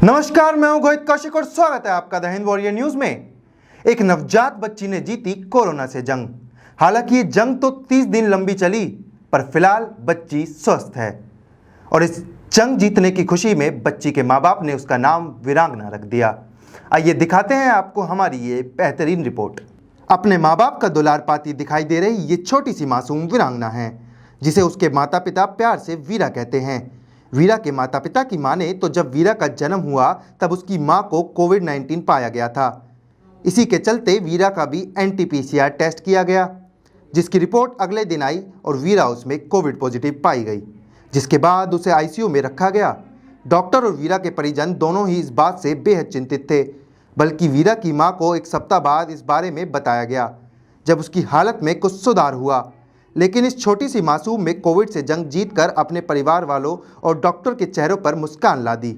नमस्कार, मैं हूं गोहित कौशिक और स्वागत है आपका द हिंद वॉरियर न्यूज में। एक नवजात बच्ची ने जीती कोरोना से जंग। हालांकि ये जंग तो 30 दिन लंबी चली, पर फिलहाल बच्ची स्वस्थ है और इस जंग जीतने की खुशी में बच्ची के मां बाप ने उसका नाम वीरांगना रख दिया। आइए दिखाते हैं आपको हमारी ये बेहतरीन रिपोर्ट। अपने माँ बाप का दुलार पाती दिखाई दे रही ये छोटी सी मासूम वीरांगना है, जिसे उसके माता पिता प्यार से वीरा कहते हैं। वीरा के माता पिता की माने तो जब वीरा का जन्म हुआ तब उसकी मां को कोविड-19 पाया गया था। इसी के चलते वीरा का भी NT-PCR टेस्ट किया गया, जिसकी रिपोर्ट अगले दिन आई और वीरा उसमें कोविड पॉजिटिव पाई गई, जिसके बाद उसे ICU में रखा गया। डॉक्टर और वीरा के परिजन दोनों ही इस बात से बेहद चिंतित थे, बल्कि वीरा की मां को एक सप्ताह बाद इस बारे में बताया गया, जब उसकी हालत में कुछ सुधार हुआ। लेकिन इस छोटी सी मासूम में कोविड से जंग जीतकर अपने परिवार वालों और डॉक्टर के चेहरों पर मुस्कान ला दी।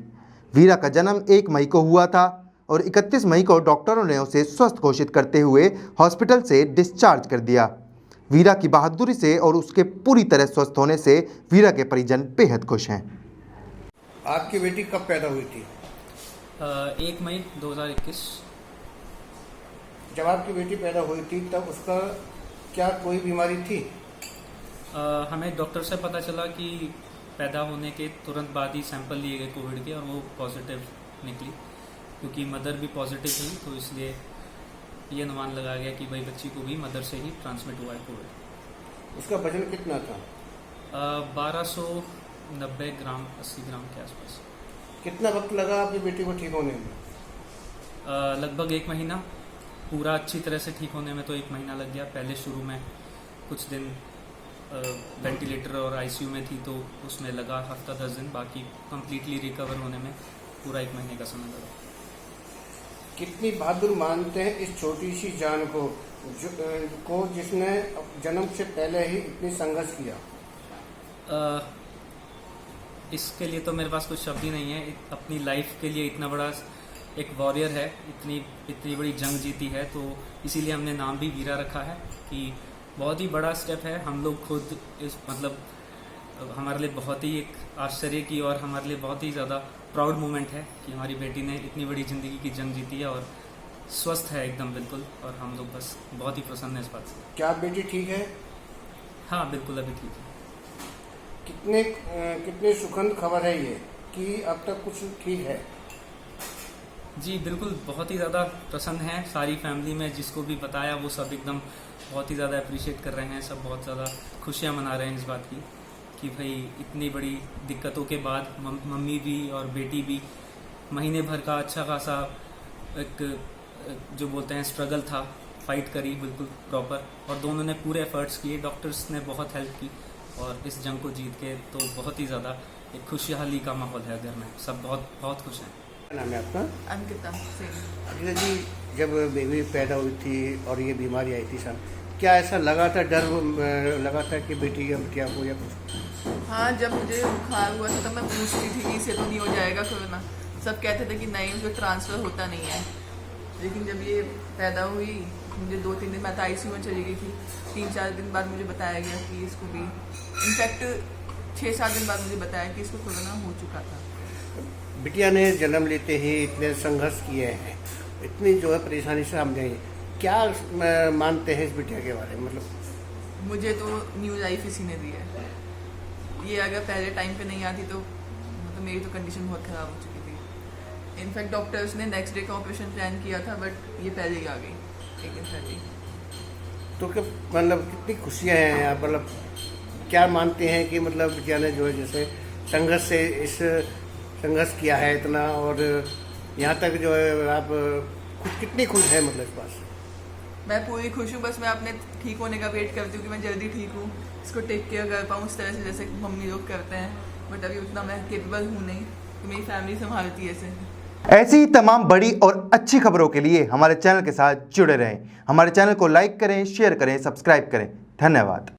वीरा का जन्म 1 मई को हुआ था और 31 मई को डॉक्टरों ने उसे स्वस्थ घोषित करते हुए हॉस्पिटल से डिस्चार्ज कर दिया। वीरा की बहादुरी से और उसके पूरी तरह स्वस्थ होने से वीरा के परिजन बेहद खुश हैं। आपकी बेटी कब पैदा हुई थी? 1 मई 2021। जब आपकी बेटी पैदा हुई थी तब उसका क्या कोई बीमारी थी? हमें डॉक्टर से पता चला कि पैदा होने के तुरंत बाद ही सैंपल लिए गए कोविड के और वो पॉजिटिव निकली। क्योंकि मदर भी पॉजिटिव थी तो इसलिए ये अनुमान लगाया गया कि भाई बच्ची को भी मदर से ही ट्रांसमिट हुआ है कोविड। उसका वजन कितना था? 1290 ग्राम 80 ग्राम के आसपास। कितना वक्त लगा आपकी बेटी को ठीक होने में? लगभग 1 महीना। पूरा अच्छी तरह से ठीक होने में तो 1 महीना लग गया। पहले शुरू में कुछ दिन वेंटिलेटर और ICU में थी तो उसमें लगा हफ्ता 10 दिन। बाकी कंप्लीटली रिकवर होने में पूरा 1 महीने का समय लगा। कितनी बहादुर मानते हैं इस छोटी सी जान को जिसने जन्म से पहले ही इतनी संघर्ष किया? इसके लिए तो मेरे पास कुछ शब्द ही नहीं है। अपनी लाइफ के लिए इतना बड़ा एक वॉरियर है, इतनी बड़ी जंग जीती है, तो इसीलिए हमने नाम भी वीरा रखा है कि बहुत ही बड़ा स्टेप है। हम लोग खुद इस हमारे लिए बहुत ही एक आश्चर्य की और हमारे लिए बहुत ही ज़्यादा प्राउड मोमेंट है कि हमारी बेटी ने इतनी बड़ी ज़िंदगी की जंग जीती है और स्वस्थ है एकदम बिल्कुल। और हम लोग बस बहुत ही प्रसन्न है इस बात से। क्या बेटी ठीक है? हाँ बिल्कुल, अभी ठीक है। कितनी सुखद खबर है ये कि अब तक कुछ ठीक है? जी बिल्कुल, बहुत ही ज़्यादा प्रसन्न है। सारी फैमिली में जिसको भी बताया वो सब एकदम बहुत ही ज़्यादा अप्रिशिएट कर रहे हैं। सब बहुत ज़्यादा खुशियाँ मना रहे हैं इस बात की कि भाई इतनी बड़ी दिक्कतों के बाद मम्मी भी और बेटी भी महीने भर का अच्छा खासा एक जो बोलते हैं स्ट्रगल था, फाइट करी बिल्कुल प्रॉपर, और दोनों ने पूरे एफर्ट्स किए। डॉक्टर्स ने बहुत हेल्प की और इस जंग को जीत के तो बहुत ही ज़्यादा एक खुशहाली का माहौल है घर में। सब बहुत बहुत खुश हैं। क्या नाम है आपका? अंकिता सिंह। अंकिता जी, जब बेबी पैदा हुई थी और ये बीमारी आई थी सर, क्या ऐसा लगा था, डर लगा था कि बेटी का क्या हो या कुछ? हाँ, जब मुझे बुखार हुआ था तब मैं पूछती थी कि इसे तो नहीं हो जाएगा कोरोना। सब कहते थे कि नहीं, उसको ट्रांसफ़र होता नहीं है। लेकिन जब ये पैदा हुई, मुझे 2-3 दिन मैं तो ICU में चली गई थी। 3-4 दिन बाद मुझे बताया गया कि इसको भी, इनफैक्ट 6-7 दिन बाद मुझे बताया कि इसको कोरोना हो चुका था। बिटिया ने जन्म लेते ही इतने संघर्ष किए हैं, इतनी जो है परेशानी से सामने आई, क्या मानते हैं इस बिटिया के बारे में? मतलब मुझे तो न्यूज़ आई किसी ने दी है। ये अगर पहले टाइम पे नहीं आती तो मतलब मेरी तो कंडीशन बहुत ख़राब हो चुकी थी। इनफैक्ट डॉक्टर्स ने नेक्स्ट डे का ऑपरेशन प्लान किया था, बट ये पहले ही आ गई, 1 दिन पहले ही। तो क्या मतलब कितनी खुशियाँ हैं आप, मतलब क्या मानते हैं कि मतलब बिटिया ने जो है जैसे संघर्ष किया है इतना, और यहाँ तक जो है आप कितनी खुश है मतलब इस बात से? मैं पूरी खुश हूँ। बस मैं अपने ठीक होने का वेट करती हूँ कि मैं जल्दी ठीक हूँ, इसको टेक केयर कर पाऊँ उस तरह से जैसे मम्मी लोग करते हैं। बट अभी उतना मैं केपेबल हूँ नहीं कि मेरी फैमिली संभालती है ऐसे। ऐसी ही तमाम बड़ी और अच्छी खबरों के लिए हमारे चैनल के साथ जुड़े रहें। हमारे चैनल को लाइक करें, शेयर करें, सब्सक्राइब करें। धन्यवाद।